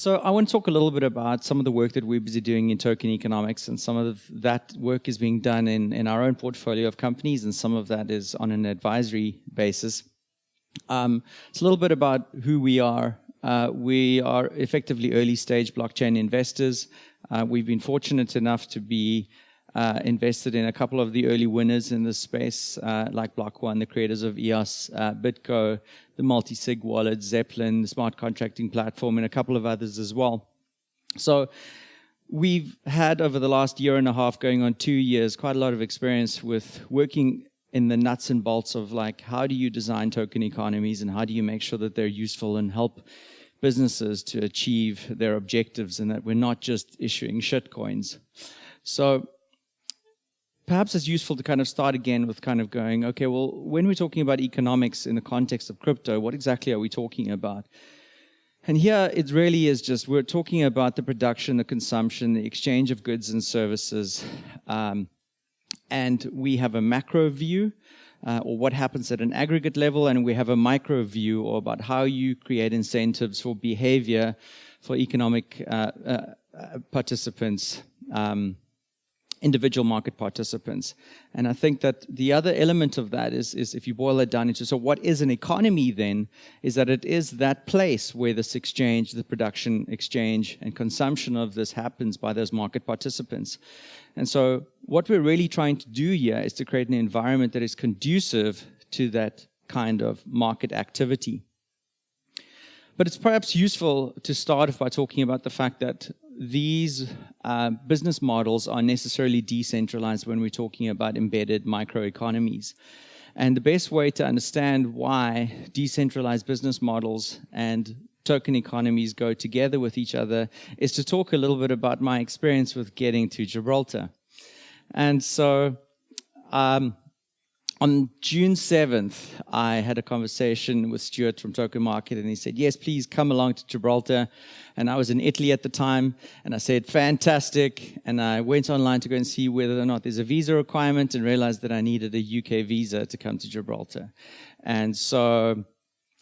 So I want to talk a little bit about some of the work that we're busy doing in token economics, and some of that work is being done in our own portfolio of companies, and some of that is on an advisory basis. It's a little bit about who we are. We are effectively early stage blockchain investors. We've been fortunate enough to be invested in a couple of the early winners in this space, like Block One, the creators of EOS, BitGo, the multi-sig wallet, Zeppelin, the smart contracting platform, and a couple of others as well. So we've had, over the last year and a half, going on 2 years, quite a lot of experience with working in the nuts and bolts of, like, how do you design token economies and how do you make sure that they're useful and help businesses to achieve their objectives, and that we're not just issuing shitcoins. So perhaps it's useful to kind of start again with kind of going, okay, well, when we're talking about economics in the context of crypto, what exactly are we talking about? And here it really is just, we're talking about the production, the consumption, the exchange of goods and services. And we have a macro view, or what happens at an aggregate level, and we have a micro view, or about how you create incentives for behavior for economic participants, individual market participants. And I think that the other element of that is if you boil it down into, so what is an economy then, is that it is that place where this exchange, the production, exchange, and consumption of this happens by those market participants. And so what we're really trying to do here is to create an environment that is conducive to that kind of market activity. But it's perhaps useful to start off by talking about the fact that these business models are necessarily decentralized when we're talking about embedded microeconomies. And the best way to understand why decentralized business models and token economies go together with each other is to talk a little bit about my experience with getting to Gibraltar. And so on June 7th, I had a conversation with Stuart from TokenMarket, and he said, yes, please come along to Gibraltar. And I was in Italy at the time, and I said, fantastic. And I went online to go and see whether or not there's a visa requirement, and realized that I needed a UK visa to come to Gibraltar. And so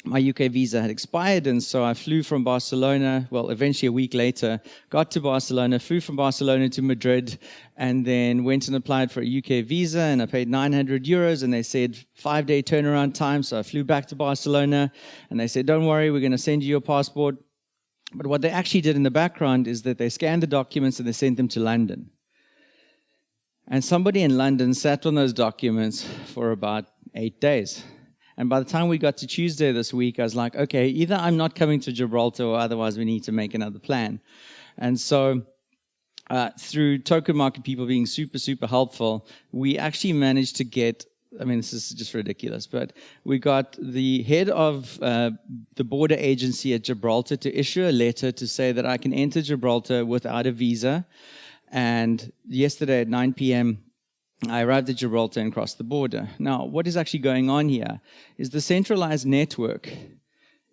my UK visa had expired, and so I flew from Barcelona, well, eventually a week later, got to Barcelona, flew from Barcelona to Madrid, and then went and applied for a UK visa, and I paid 900 euros, and they said 5-day turnaround time, so I flew back to Barcelona, and they said, don't worry, we're going to send you your passport. But what they actually did in the background is that they scanned the documents and they sent them to London. And somebody in London sat on those documents for about 8 days. And by the time we got to Tuesday this week, I was like, okay, either I'm not coming to Gibraltar, or otherwise we need to make another plan. And so through TokenMarket people being super, super helpful, we actually managed to get, I mean, this is just ridiculous, but we got the head of the border agency at Gibraltar to issue a letter to say that I can enter Gibraltar without a visa. And yesterday at 9 p.m., I arrived at Gibraltar and crossed the border. Now, what is actually going on here is the centralized network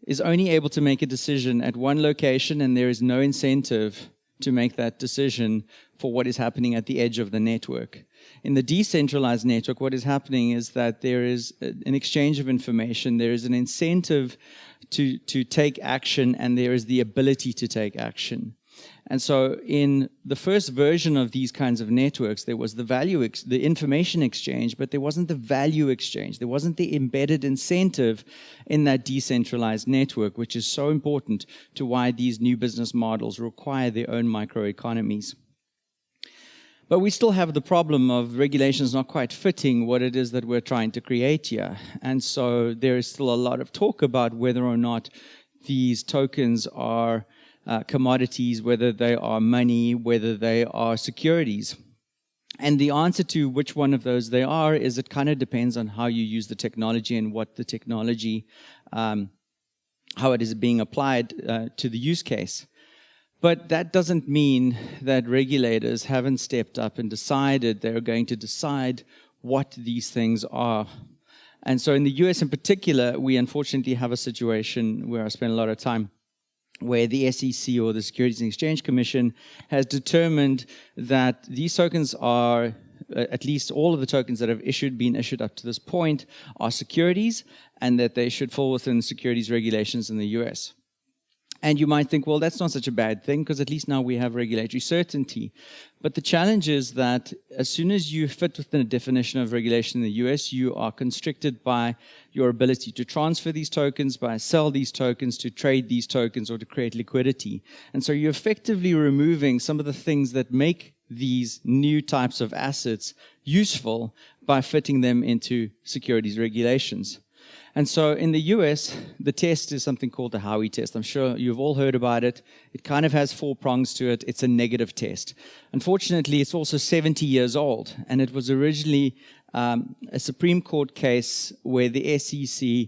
is only able to make a decision at one location, and there is no incentive to make that decision for what is happening at the edge of the network. In the decentralized network, what is happening is that there is an exchange of information, there is an incentive to take action, and there is the ability to take action. And so in the first version of these kinds of networks, there was the information exchange, but there wasn't the value exchange. There wasn't the embedded incentive in that decentralized network, which is so important to why these new business models require their own microeconomies. But we still have the problem of regulations not quite fitting what it is that we're trying to create here. And so there is still a lot of talk about whether or not these tokens are commodities, whether they are money, whether they are securities. And the answer to which one of those they are is it kind of depends on how you use the technology and what the technology, how it is being applied to the use case. But that doesn't mean that regulators haven't stepped up and decided they're going to decide what these things are. And so in the US in particular, we unfortunately have a situation where I spend a lot of time, where the SEC, or the Securities and Exchange Commission, has determined that these tokens are, at least all of the tokens that have been issued up to this point, are securities, and that they should fall within securities regulations in the US. And you might think, well, that's not such a bad thing because at least now we have regulatory certainty. But the challenge is that as soon as you fit within a definition of regulation in the US, you are constricted by your ability to transfer these tokens, by sell these tokens, to trade these tokens, or to create liquidity. And so you're effectively removing some of the things that make these new types of assets useful by fitting them into securities regulations. And so in the US, the test is something called the Howey Test. I'm sure you've all heard about it. It kind of has 4 prongs to it. It's a negative test. Unfortunately, it's also 70 years old, and it was originally a Supreme Court case where the SEC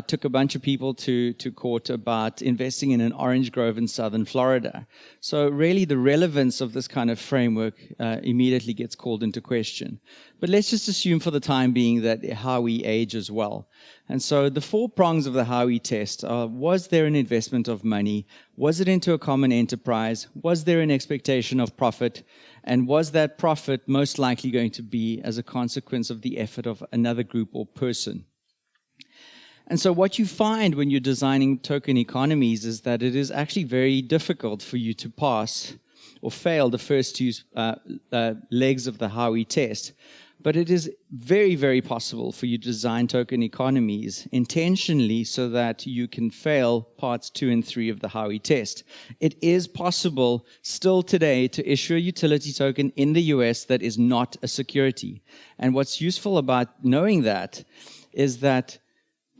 took a bunch of people to court about investing in an orange grove in southern Florida. So really the relevance of this kind of framework immediately gets called into question. But let's just assume for the time being that Howey ages well. And so the 4 prongs of the Howey test are: was there an investment of money? Was it into a common enterprise? Was there an expectation of profit? And was that profit most likely going to be as a consequence of the effort of another group or person? And so what you find when you're designing token economies is that it is actually very difficult for you to pass or fail the first 2 legs of the Howey test. But it is very, very possible for you to design token economies intentionally so that you can fail parts 2 and 3 of the Howey test. It is possible still today to issue a utility token in the US that is not a security. And what's useful about knowing that is that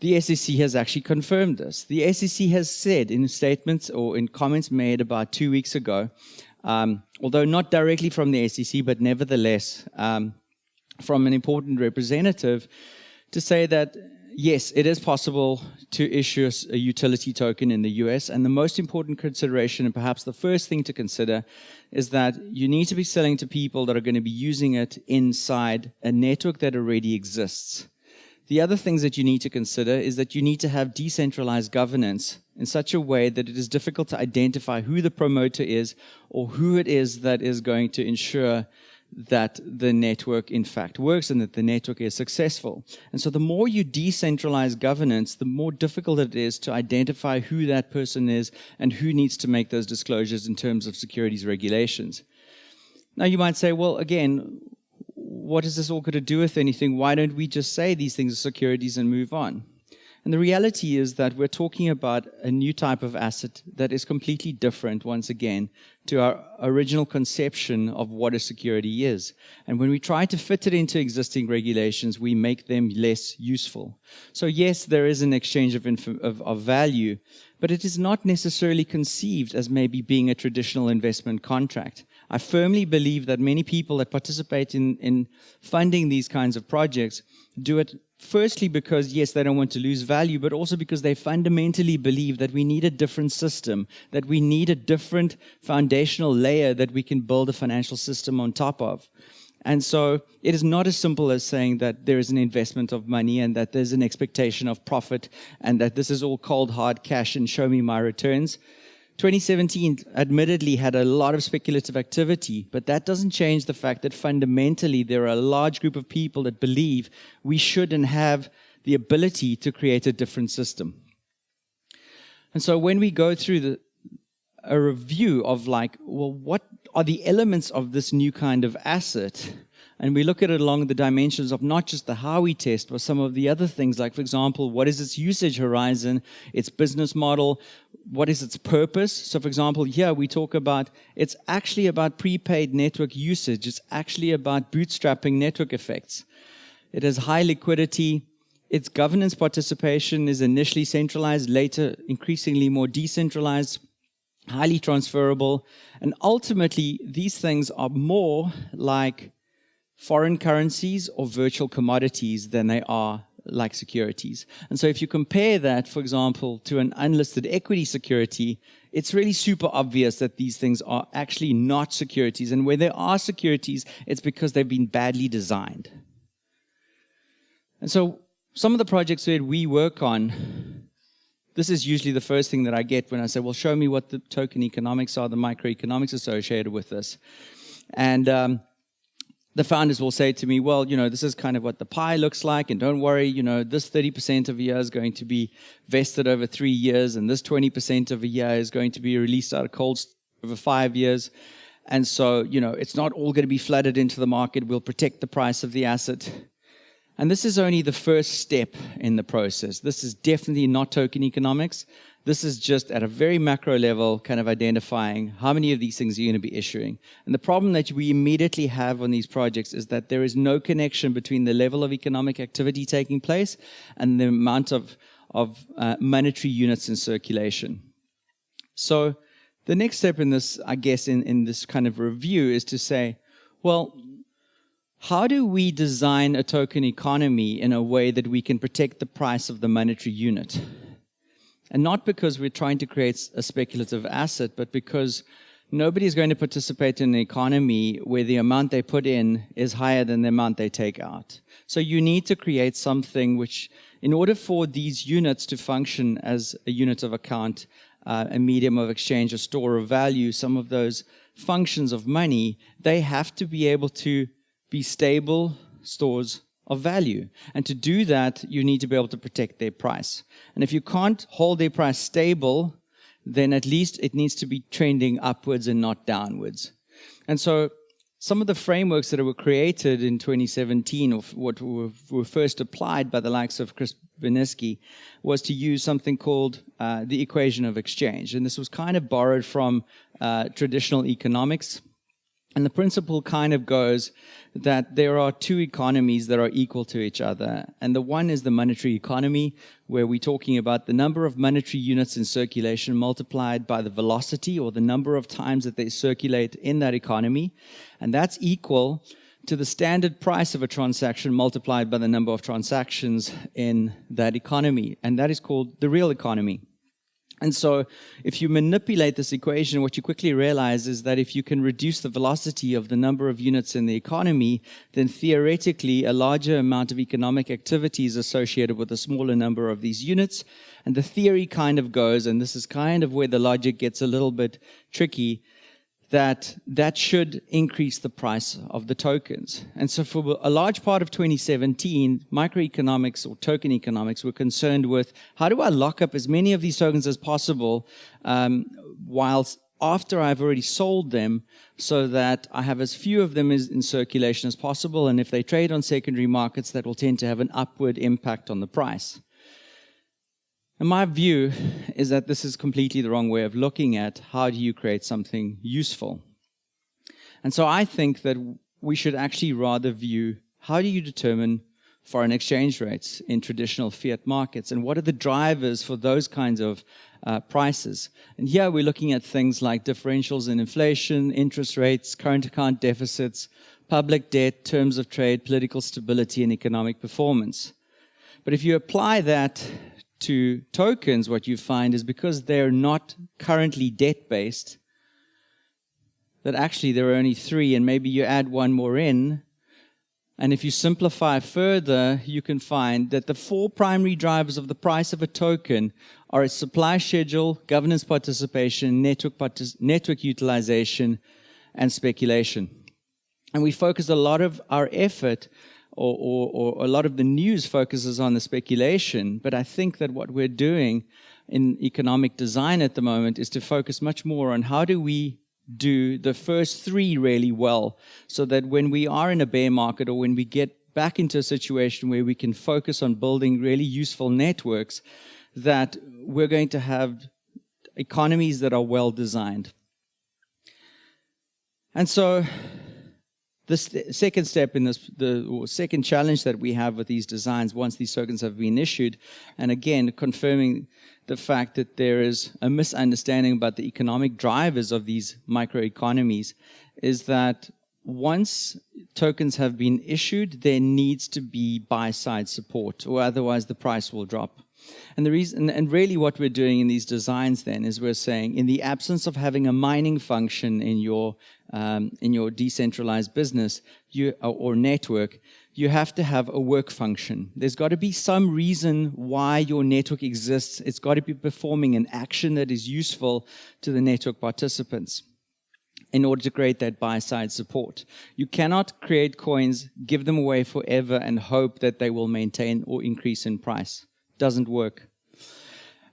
the SEC has actually confirmed this. The SEC has said in statements or in comments made about 2 weeks ago, although not directly from the SEC, but nevertheless from an important representative, to say that, yes, it is possible to issue a utility token in the US, and the most important consideration, and perhaps the first thing to consider, is that you need to be selling to people that are going to be using it inside a network that already exists. The other things that you need to consider is that you need to have decentralized governance in such a way that it is difficult to identify who the promoter is or who it is that is going to ensure that the network in fact works and that the network is successful. And so the more you decentralize governance, the more difficult it is to identify who that person is and who needs to make those disclosures in terms of securities regulations. Now you might say, well, again, what is this all going to do with anything? Why don't we just say these things are securities and move on? And the reality is that we're talking about a new type of asset that is completely different, once again, to our original conception of what a security is. And when we try to fit it into existing regulations, we make them less useful. So yes, there is an exchange of value, but it is not necessarily conceived as maybe being a traditional investment contract. I firmly believe that many people that participate in funding these kinds of projects do it firstly because, yes, they don't want to lose value, but also because they fundamentally believe that we need a different system, that we need a different foundational layer that we can build a financial system on top of. And so it is not as simple as saying that there is an investment of money and that there's an expectation of profit and that this is all cold, hard cash and show me my returns. 2017 admittedly had a lot of speculative activity, but that doesn't change the fact that fundamentally there are a large group of people that believe we should and have the ability to create a different system. And so when we go through a review of like, well, what are the elements of this new kind of asset? And we look at it along the dimensions of not just the Howey test, but some of the other things, like, for example, what is its usage horizon, its business model, what is its purpose? So, for example, here we talk about, it's actually about prepaid network usage. It's actually about bootstrapping network effects. It has high liquidity. Its governance participation is initially centralized, later increasingly more decentralized, highly transferable. And ultimately, these things are more like foreign currencies or virtual commodities than they are like securities. And so if you compare that, for example, to an unlisted equity security, it's really super obvious that these things are actually not securities. And where there are securities, it's because they've been badly designed. And so some of the projects that we work on, this is usually the first thing that I get when I say, well, show me what the token economics are, the microeconomics associated with this. And the founders will say to me, well, this is kind of what the pie looks like, and don't worry, this 30% of a year is going to be vested over 3 years, and this 20% of a year is going to be released out of cold over 5 years. And so, it's not all going to be flooded into the market. We'll protect the price of the asset. And this is only the first step in the process. This is definitely not token economics. This is just at a very macro level, kind of identifying how many of these things you're going to be issuing. And the problem that we immediately have on these projects is that there is no connection between the level of economic activity taking place and the amount of monetary units in circulation. So the next step in this, I guess, in this kind of review is to say, well, how do we design a token economy in a way that we can protect the price of the monetary unit? And not because we're trying to create a speculative asset, but because nobody is going to participate in an economy where the amount they put in is higher than the amount they take out. So you need to create something which, in order for these units to function as a unit of account, a medium of exchange, a store of value, some of those functions of money, they have to be able to be stable stores of value. And to do that, you need to be able to protect their price. And if you can't hold their price stable, then at least it needs to be trending upwards and not downwards. And so some of the frameworks that were created in 2017, or what were first applied by the likes of Chris Beniski, was to use something called the equation of exchange. And this was kind of borrowed from traditional economics. And the principle kind of goes that there are two economies that are equal to each other. And the one is the monetary economy, where we're talking about the number of monetary units in circulation multiplied by the velocity, or the number of times that they circulate in that economy. And that's equal to the standard price of a transaction multiplied by the number of transactions in that economy. And that is called the real economy. And so if you manipulate this equation, what you quickly realize is that if you can reduce the velocity of the number of units in the economy, then theoretically a larger amount of economic activity is associated with a smaller number of these units. And the theory kind of goes, and this is kind of where the logic gets a little bit tricky, that should increase the price of the tokens. And so for a large part of 2017, microeconomics or token economics were concerned with, how do I lock up as many of these tokens as possible whilst after I've already sold them, so that I have as few of them in circulation as possible, and if they trade on secondary markets, that will tend to have an upward impact on the price. And my view is that this is completely the wrong way of looking at how do you create something useful. And so I think that we should actually rather view, how do you determine foreign exchange rates in traditional fiat markets, and what are the drivers for those kinds of prices? And here we're looking at things like differentials in inflation, interest rates, current account deficits, public debt, terms of trade, political stability, and economic performance. But if you apply that to tokens, what you find is, because they're not currently debt-based, that actually there are only three, and maybe you add one more in. And if you simplify further, you can find that the four primary drivers of the price of a token are its supply schedule, governance participation, network utilization, and speculation. And we focus a lot of our effort, or a lot of the news focuses on the speculation, but I think that what we're doing in economic design at the moment is to focus much more on how do we do the first three really well, so that when we are in a bear market, or when we get back into a situation where we can focus on building really useful networks, that we're going to have economies that are well designed. And so the second step in this, or second challenge that we have with these designs, once these tokens have been issued, and again, confirming the fact that there is a misunderstanding about the economic drivers of these microeconomies, is that once tokens have been issued, there needs to be buy-side support, or otherwise the price will drop. And the reason, and really what we're doing in these designs then, is we're saying, in the absence of having a mining function in your decentralized business or network, you have to have a work function. There's got to be some reason why your network exists. It's got to be performing an action that is useful to the network participants. in order to create that buy-side support. You cannot create coins, give them away forever, and hope that they will maintain or increase in price. Doesn't work.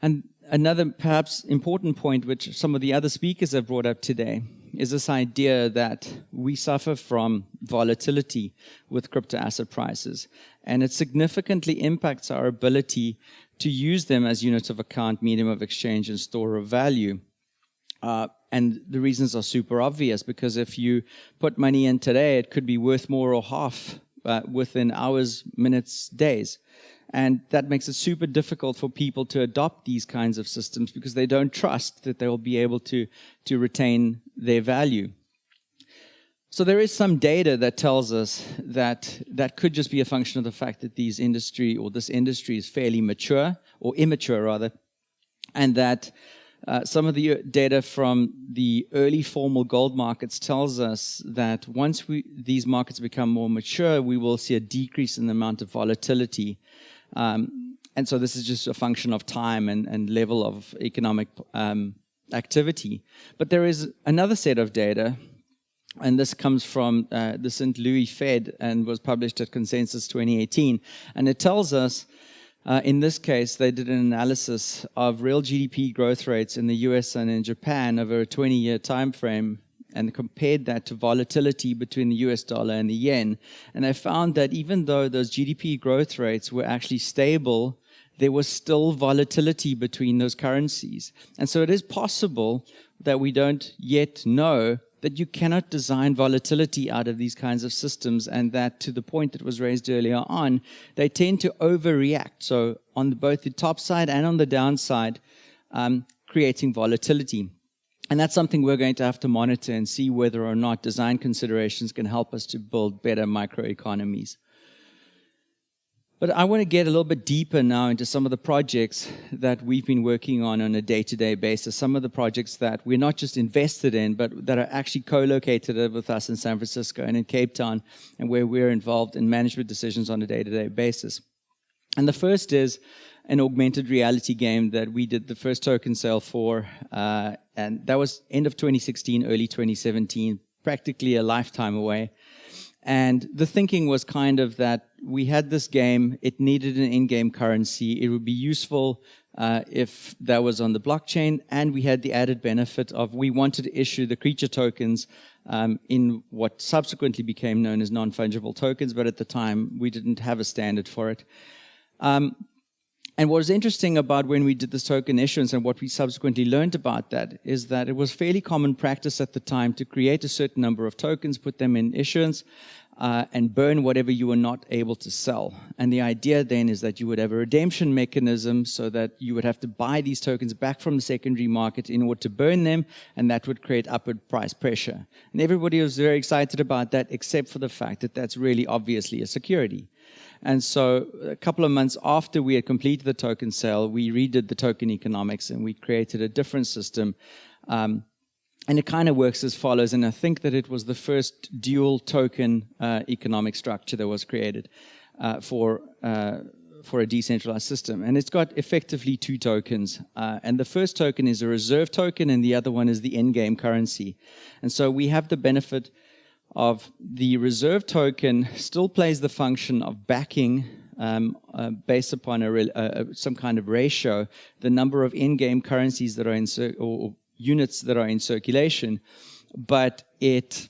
And another perhaps important point, which some of the other speakers have brought up today, is this idea that we suffer from volatility with crypto asset prices. And it significantly impacts our ability to use them as units of account, medium of exchange, and store of value. And the reasons are super obvious, because if you put money in today, it could be worth more or half within hours, minutes, days. And that makes it super difficult for people to adopt these kinds of systems because they don't trust that they will be able to retain their value. So there is some data that tells us that that could just be a function of the fact that this industry is fairly mature, or immature rather, and that some of the data from the early formal gold markets tells us that once these markets become more mature, we will see a decrease in the amount of volatility. And so this is just a function of time and level of economic activity. But there is another set of data, and this comes from the St. Louis Fed and was published at Consensus 2018. And it tells us, in this case, they did an analysis of real GDP growth rates in the US and in Japan over a 20-year time frame, and compared that to volatility between the US dollar and the yen. And they found that even though those GDP growth rates were actually stable, there was still volatility between those currencies. And so it is possible that we don't yet know that you cannot design volatility out of these kinds of systems, and that, to the point that was raised earlier on, they tend to overreact. So on both the top side and on the downside, creating volatility. And that's something we're going to have to monitor and see whether or not design considerations can help us to build better microeconomies. But I want to get a little bit deeper now into some of the projects that we've been working on a day-to-day basis, some of the projects that we're not just invested in, but that are actually co-located with us in San Francisco and in Cape Town, and where we're involved in management decisions on a day-to-day basis. And the first is an augmented reality game that we did the first token sale for, and that was end of 2016, early 2017, practically a lifetime away. And the thinking was kind of that we had this game, it needed an in-game currency, it would be useful if that was on the blockchain, and we had the added benefit of we wanted to issue the creature tokens in what subsequently became known as non-fungible tokens, but at the time we didn't have a standard for it. And what was interesting about when we did this token issuance and what we subsequently learned about that is that it was fairly common practice at the time to create a certain number of tokens, put them in issuance, and burn whatever you were not able to sell. And the idea then is that you would have a redemption mechanism so that you would have to buy these tokens back from the secondary market in order to burn them, and that would create upward price pressure. And everybody was very excited about that, except for the fact that that's really obviously a security. And so a couple of months after we had completed the token sale, we redid the token economics and we created a different system. And it kind of works as follows. And I think that it was the first dual token economic structure that was created for a decentralized system. And it's got effectively two tokens. And the first token is a reserve token and the other one is the in-game currency. And so we have the benefit of the reserve token still plays the function of backing based upon some kind of ratio, the number of in-game currencies that are or units that are in circulation, but it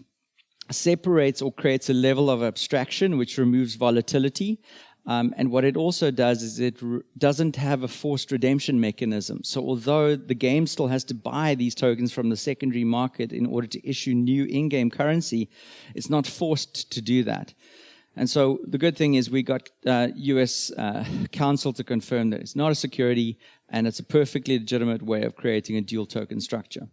separates or creates a level of abstraction which removes volatility. And what it also does is it doesn't have a forced redemption mechanism. So although the game still has to buy these tokens from the secondary market in order to issue new in-game currency, it's not forced to do that. And so the good thing is we got US counsel to confirm that it's not a security and it's a perfectly legitimate way of creating a dual token structure.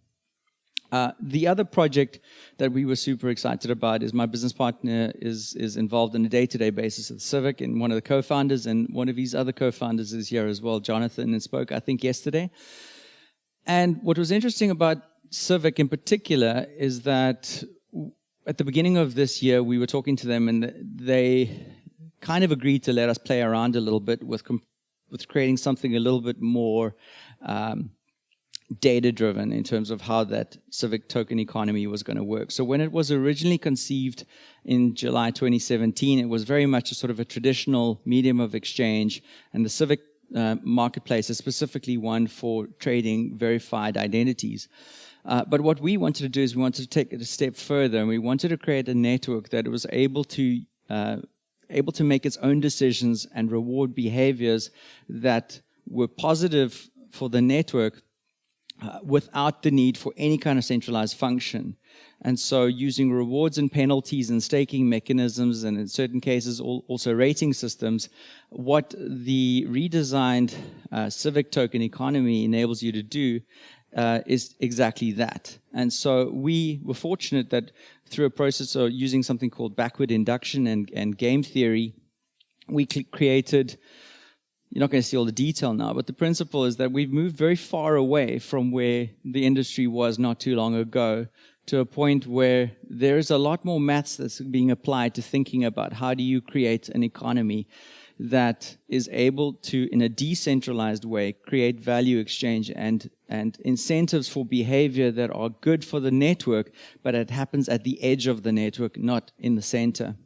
The other project that we were super excited about is my business partner is involved on a day-to-day basis at Civic, and one of the co-founders, and one of his other co-founders is here as well, Jonathan, and spoke, I think, yesterday. And what was interesting about Civic in particular is that at the beginning of this year, we were talking to them, and they kind of agreed to let us play around a little bit with creating something a little bit more data-driven in terms of how that Civic token economy was going to work. So when it was originally conceived in July 2017, it was very much a sort of a traditional medium of exchange, and the Civic marketplace is specifically one for trading verified identities. But what we wanted to do is we wanted to take it a step further, and we wanted to create a network that was able to make its own decisions and reward behaviors that were positive for the network without the need for any kind of centralized function. And so using rewards and penalties and staking mechanisms, and in certain cases also rating systems, what the redesigned Civic token economy enables you to do is exactly that. And so we were fortunate that through a process of using something called backward induction and game theory, we created, you're not going to see all the detail now, but the principle is that we've moved very far away from where the industry was not too long ago to a point where there is a lot more maths that's being applied to thinking about how do you create an economy that is able to, in a decentralized way, create value exchange and incentives for behavior that are good for the network, but it happens at the edge of the network, not in the center.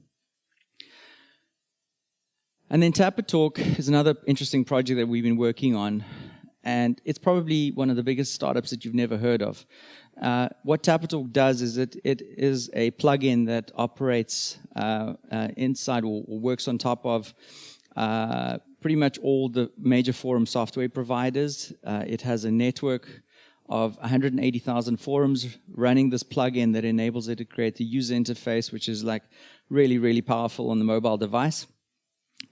And then Tapatalk is another interesting project that we've been working on, and it's probably one of the biggest startups that you've never heard of. What Tapatalk does is it is a plugin that operates inside or works on top of pretty much all the major forum software providers. It has a network of 180,000 forums running this plugin that enables it to create the user interface, which is like really, really powerful on the mobile device.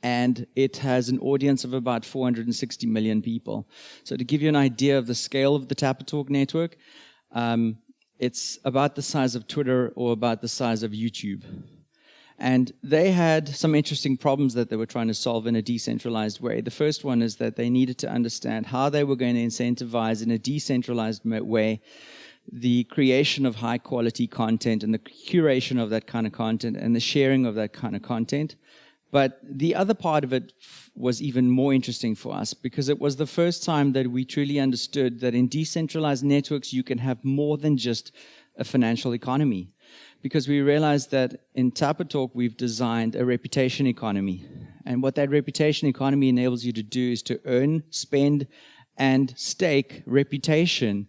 And it has an audience of about 460 million people. So to give you an idea of the scale of the Tapatalk network, it's about the size of Twitter or about the size of YouTube. And they had some interesting problems that they were trying to solve in a decentralized way. The first one is that they needed to understand how they were going to incentivize in a decentralized way the creation of high quality content and the curation of that kind of content and the sharing of that kind of content. But the other part of it was even more interesting for us because it was the first time that we truly understood that in decentralized networks you can have more than just a financial economy. Because we realized that in Tapatalk we've designed a reputation economy. And what that reputation economy enables you to do is to earn, spend, and stake reputation.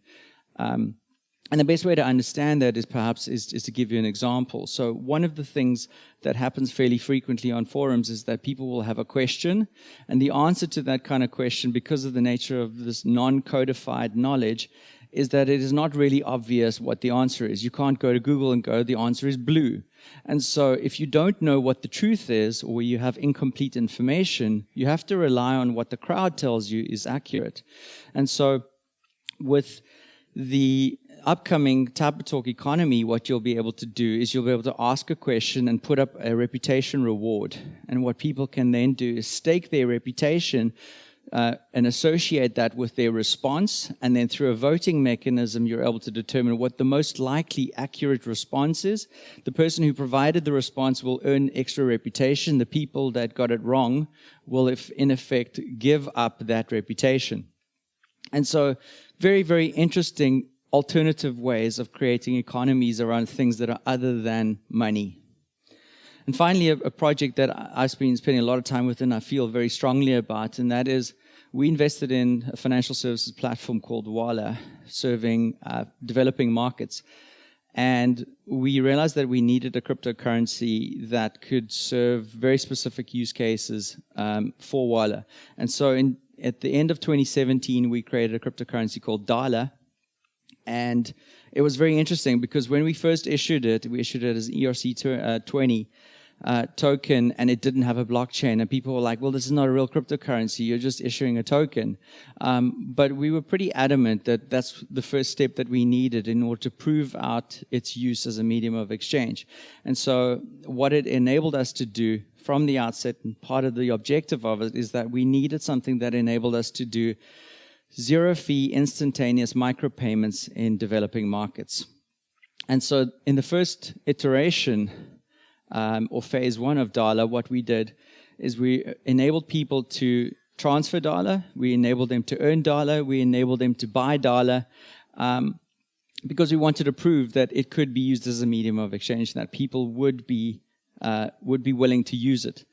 And the best way to understand that is perhaps is to give you an example. So one of the things that happens fairly frequently on forums is that people will have a question, and the answer to that kind of question, because of the nature of this non-codified knowledge, is that it is not really obvious what the answer is. You can't go to Google and go, the answer is blue. And so if you don't know what the truth is, or you have incomplete information, you have to rely on what the crowd tells you is accurate. And so with the upcoming Tapatalk economy, what you'll be able to do is you'll be able to ask a question and put up a reputation reward. And what people can then do is stake their reputation and associate that with their response. And then through a voting mechanism, you're able to determine what the most likely accurate response is. The person who provided the response will earn extra reputation. The people that got it wrong will, in effect, give up that reputation. And so very, very interesting alternative ways of creating economies around things that are other than money. And finally, a project that I've been spending a lot of time with and I feel very strongly about, and that is we invested in a financial services platform called Wala, serving developing markets. And we realized that we needed a cryptocurrency that could serve very specific use cases for Wala. And so at the end of 2017, we created a cryptocurrency called Dala. And it was very interesting because when we first issued it, we issued it as an ERC20 token, and it didn't have a blockchain. And people were like, well, this is not a real cryptocurrency. You're just issuing a token. But we were pretty adamant that that's the first step that we needed in order to prove out its use as a medium of exchange. And so what it enabled us to do from the outset, and part of the objective of it, is that we needed something that enabled us to do zero-fee, instantaneous micropayments in developing markets. And so in the first iteration, or phase one of Dala, what we did is we enabled people to transfer dollar, we enable them to earn dollar, we enable them to buy dollar, because we wanted to prove that it could be used as a medium of exchange, and that people would be willing to use it.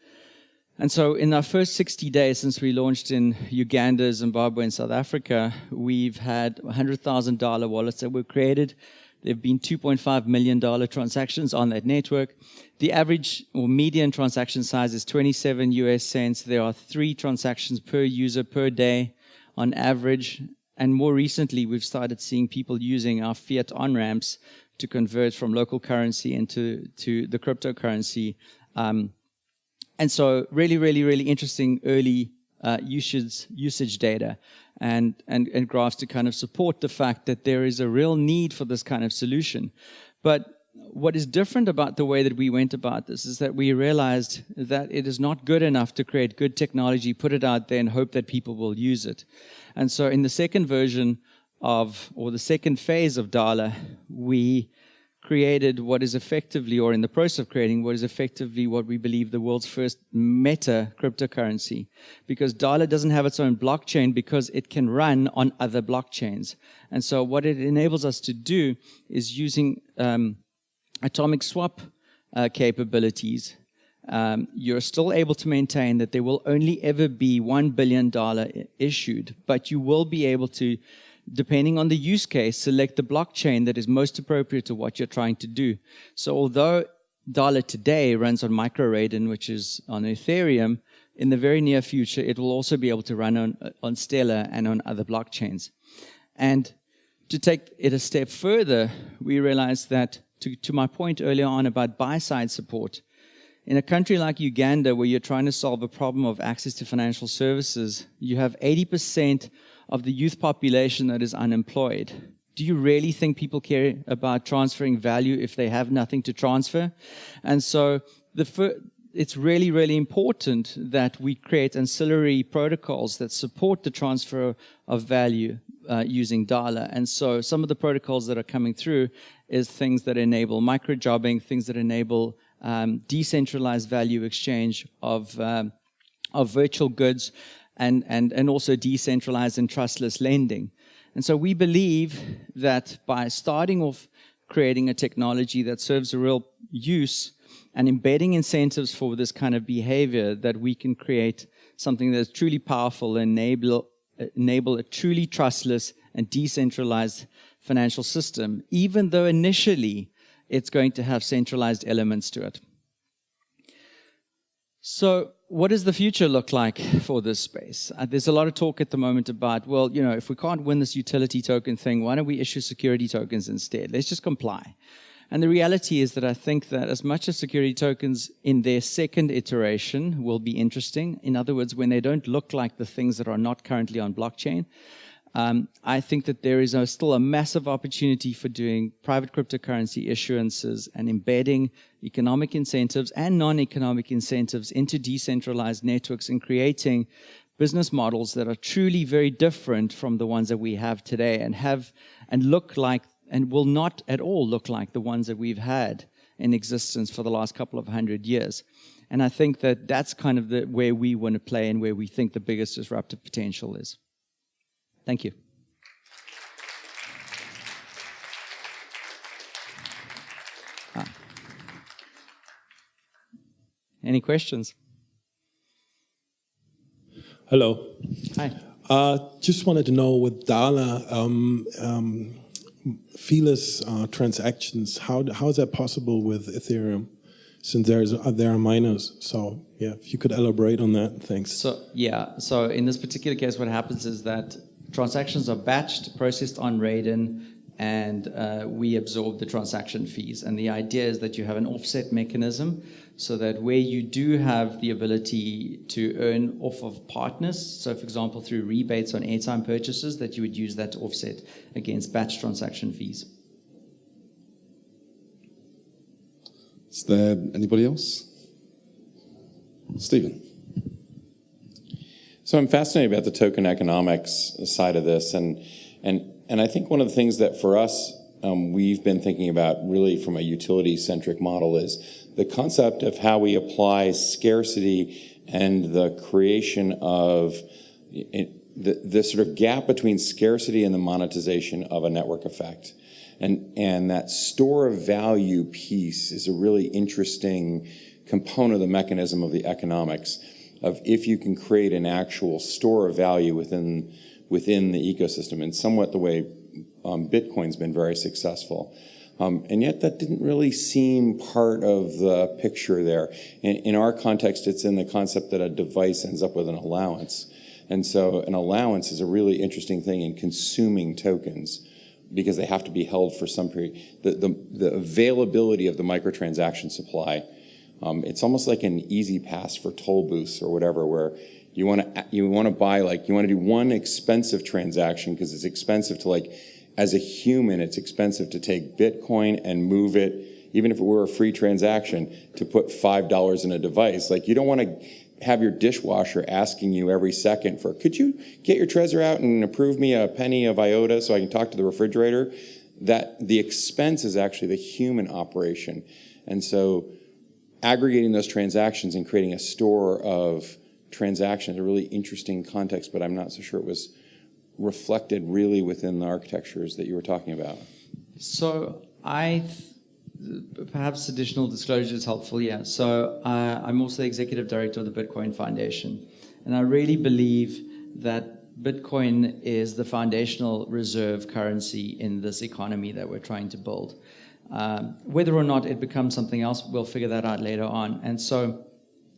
And so in our first 60 days since we launched in Uganda, Zimbabwe, and South Africa, we've had $100,000 wallets that were created. There have been $2.5 million transactions on that network. The average or median transaction size is 27 US cents. There are 3 transactions per user per day on average. And more recently, we've started seeing people using our fiat on-ramps to convert from local currency into the cryptocurrency. And so really, really, really interesting early usage data and graphs to kind of support the fact that there is a real need for this kind of solution. But what is different about the way that we went about this is that we realized that it is not good enough to create good technology, put it out there, and hope that people will use it. And so in the second version or the second phase of Dala, we created what is effectively, or in the process of creating, what is effectively what we believe the world's first meta cryptocurrency. Because Dala doesn't have its own blockchain because it can run on other blockchains. And so what it enables us to do is using atomic swap capabilities, you're still able to maintain that there will only ever be $1 billion issued, but you will be able to, depending on the use case, select the blockchain that is most appropriate to what you're trying to do. So although Dala today runs on MicroRaiden, which is on Ethereum, in the very near future, it will also be able to run on Stellar and on other blockchains. And to take it a step further, we realized that, to my point earlier on about Buyside Support, in a country like Uganda, where you're trying to solve a problem of access to financial services, you have 80% of the youth population that is unemployed. Do you really think people care about transferring value if they have nothing to transfer? And so it's really, really important that we create ancillary protocols that support the transfer of value using Dala. And so some of the protocols that are coming through is things that enable micro-jobbing, things that enable decentralized value exchange of virtual goods, and also decentralized and trustless lending. And so we believe that by starting off creating a technology that serves a real use and embedding incentives for this kind of behavior, that we can create something that's truly powerful and enable a truly trustless and decentralized financial system, even though initially it's going to have centralized elements to it. So what does the future look like for this space? There's a lot of talk at the moment about, well, you know, if we can't win this utility token thing, why don't we issue security tokens instead? Let's just comply. And the reality is that I think that as much as security tokens in their second iteration will be interesting, in other words, when they don't look like the things that are not currently on blockchain, I think that there is still a massive opportunity for doing private cryptocurrency issuances and embedding economic incentives and non-economic incentives into decentralized networks and creating business models that are truly very different from the ones that we have today and look like, and will not at all look like the ones that we've had in existence for the last couple of 100 years. And I think that that's kind of where we want to play and where we think the biggest disruptive potential is. Thank you. Any questions? Hello. Hi. Just wanted to know with Dala, feeless transactions, how is that possible with Ethereum? Since there are miners, so yeah, if you could elaborate on that, thanks. So in this particular case, what happens is that transactions are batched, processed on Raiden, and we absorb the transaction fees. And the idea is that you have an offset mechanism so that where you do have the ability to earn off of partners, so for example, through rebates on airtime purchases, that you would use that to offset against batch transaction fees. Is there anybody else? Stephen. So I'm fascinated about the token economics side of this, and I think one of the things that for us we've been thinking about really from a utility-centric model is the concept of how we apply scarcity and the creation of the sort of gap between scarcity and the monetization of a network effect. And that store of value piece is a really interesting component of the mechanism of the economics of if you can create an actual store of value within the ecosystem, and somewhat the way Bitcoin's been very successful. And yet that didn't really seem part of the picture there. In our context, it's in the concept that a device ends up with an allowance. And so an allowance is a really interesting thing in consuming tokens because they have to be held for some period. The availability of the microtransaction supply, it's almost like an easy pass for toll booths or whatever, where you want to buy, like, you want to do one expensive transaction because it's expensive to, like, as a human, it's expensive to take Bitcoin and move it, even if it were a free transaction, to put $5 in a device. Like, you don't want to have your dishwasher asking you every second for, could you get your Trezor out and approve me a penny of IOTA so I can talk to the refrigerator? That the expense is actually the human operation. And so aggregating those transactions and creating a store of transactions, a really interesting context, but I'm not so sure it was reflected really within the architectures that you were talking about. So perhaps additional disclosure is helpful, yeah. So I'm also the executive director of the Bitcoin Foundation, and I really believe that Bitcoin is the foundational reserve currency in this economy that we're trying to build. Whether or not it becomes something else, we'll figure that out later on. And so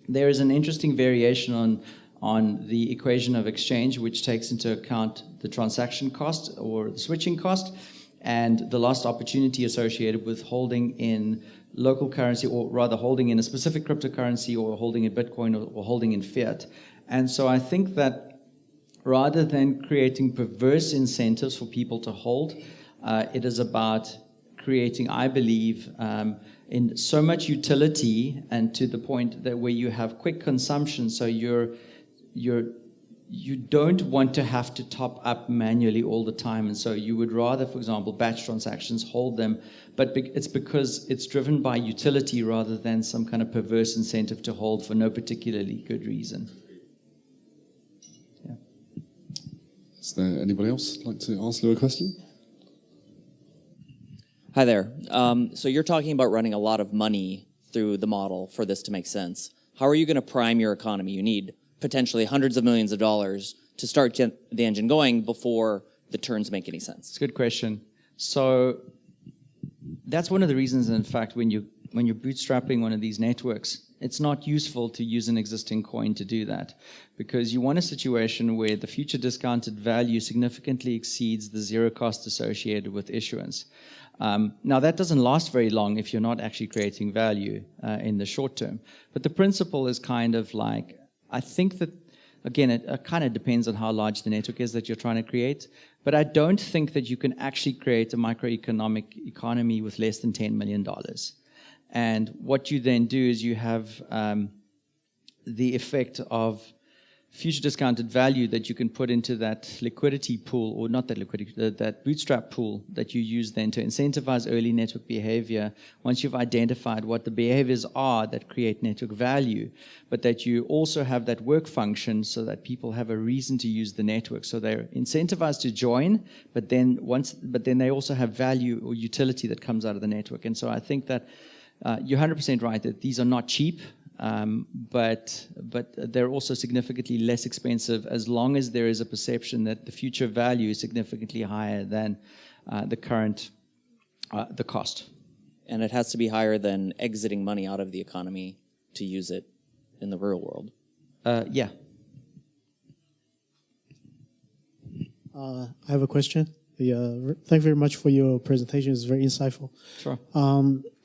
there is an interesting variation on the equation of exchange, which takes into account the transaction cost or the switching cost and the lost opportunity associated with holding in local currency, or rather holding in a specific cryptocurrency, or holding in Bitcoin, or holding in fiat. And so I think that rather than creating perverse incentives for people to hold, it is about creating, I believe, in so much utility, and to the point that where you have quick consumption, so you don't want to have to top up manually all the time, and so you would rather, for example, batch transactions, hold them, but it's because it's driven by utility rather than some kind of perverse incentive to hold for no particularly good reason. Yeah. Is there anybody else like to ask Llew a question? Hi there. So you're talking about running a lot of money through the model for this to make sense. How are you going to prime your economy? You need potentially hundreds of millions of dollars to start the engine going before the turns make any sense. It's a good question. So that's one of the reasons, in fact, when you're bootstrapping one of these networks, it's not useful to use an existing coin to do that, because you want a situation where the future discounted value significantly exceeds the zero cost associated with issuance. Now, that doesn't last very long if you're not actually creating value in the short term. But the principle is kind of like, I think that, again, it kind of depends on how large the network is that you're trying to create. But I don't think that you can actually create a microeconomic economy with less than $10 million. And what you then do is you have the effect of future discounted value that you can put into that liquidity pool, or not that liquidity, that bootstrap pool that you use then to incentivize early network behavior once you've identified what the behaviors are that create network value, but that you also have that work function so that people have a reason to use the network. So they're incentivized to join, but then they also have value or utility that comes out of the network. And so I think that you're 100% right that these are not cheap. But they're also significantly less expensive as long as there is a perception that the future value is significantly higher than the current the cost. And it has to be higher than exiting money out of the economy to use it in the real world. Yeah. I have a question. Thank you very much for your presentation. It's very insightful. Sure.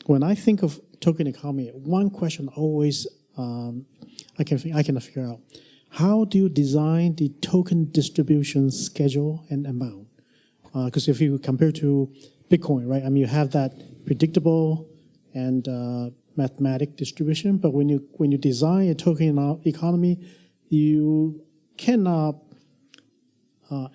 When I think of token economy, one question always I can figure out: how do you design the token distribution schedule and amount? Because if you compare to Bitcoin, right? I mean, you have that predictable and mathematic distribution, but when you design a token economy, you cannot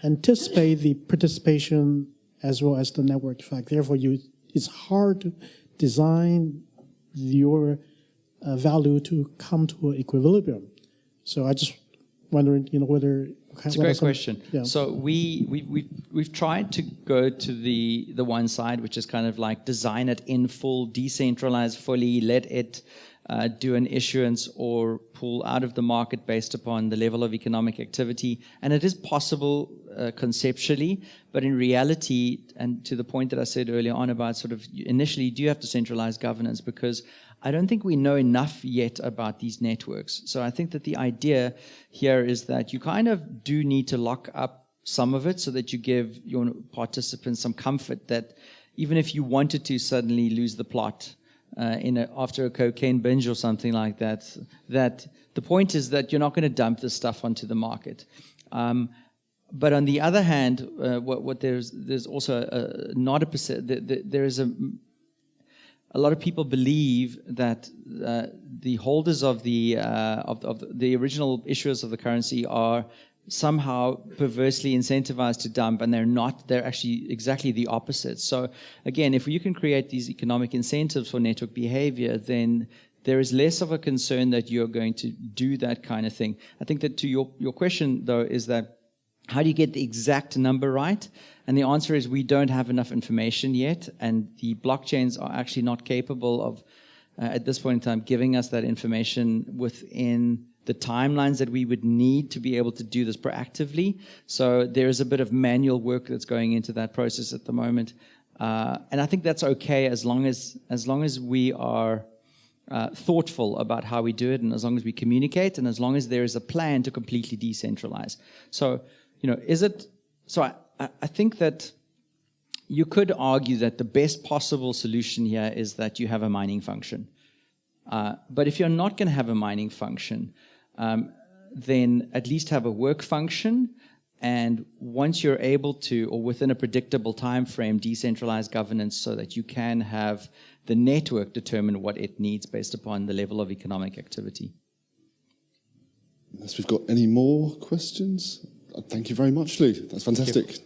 anticipate the participation as well as the network effect. Therefore, it's hard to design your value to come to an equilibrium. So I just wondering, whether It's a great question. Yeah. So we've tried to go to the one side, which is kind of like design it in full, decentralize fully, let it do an issuance or pull out of the market based upon the level of economic activity. And it is possible conceptually, but in reality, and to the point that I said earlier on about sort of initially, do you have decentralized governance? Because I don't think we know enough yet about these networks. So I think that the idea here is that you kind of do need to lock up some of it so that you give your participants some comfort that even if you wanted to suddenly lose the plot after a cocaine binge or something like that, that the point is that you're not going to dump this stuff onto the market. But on the other hand, what there's also not a percent. There is a lot of people believe that the holders of the original issuers of the currency are somehow perversely incentivized to dump, and they're not. They're actually exactly the opposite. So again, if you can create these economic incentives for network behavior, then there is less of a concern that you're going to do that kind of thing. I think that to your question, though, is that how do you get the exact number right? And the answer is we don't have enough information yet, and the blockchains are actually not capable of, at this point in time, giving us that information within the timelines that we would need to be able to do this proactively. So there is a bit of manual work that's going into that process at the moment. And I think that's okay as long as we are thoughtful about how we do it, and as long as we communicate, and as long as there is a plan to completely decentralize. So, is it... So I think that you could argue that the best possible solution here is that you have a mining function. But if you're not going to have a mining function, then at least have a work function. And once you're able to, or within a predictable time frame, decentralize governance so that you can have the network determine what it needs based upon the level of economic activity. Unless we've got any more questions. Thank you very much, Llew. That's fantastic.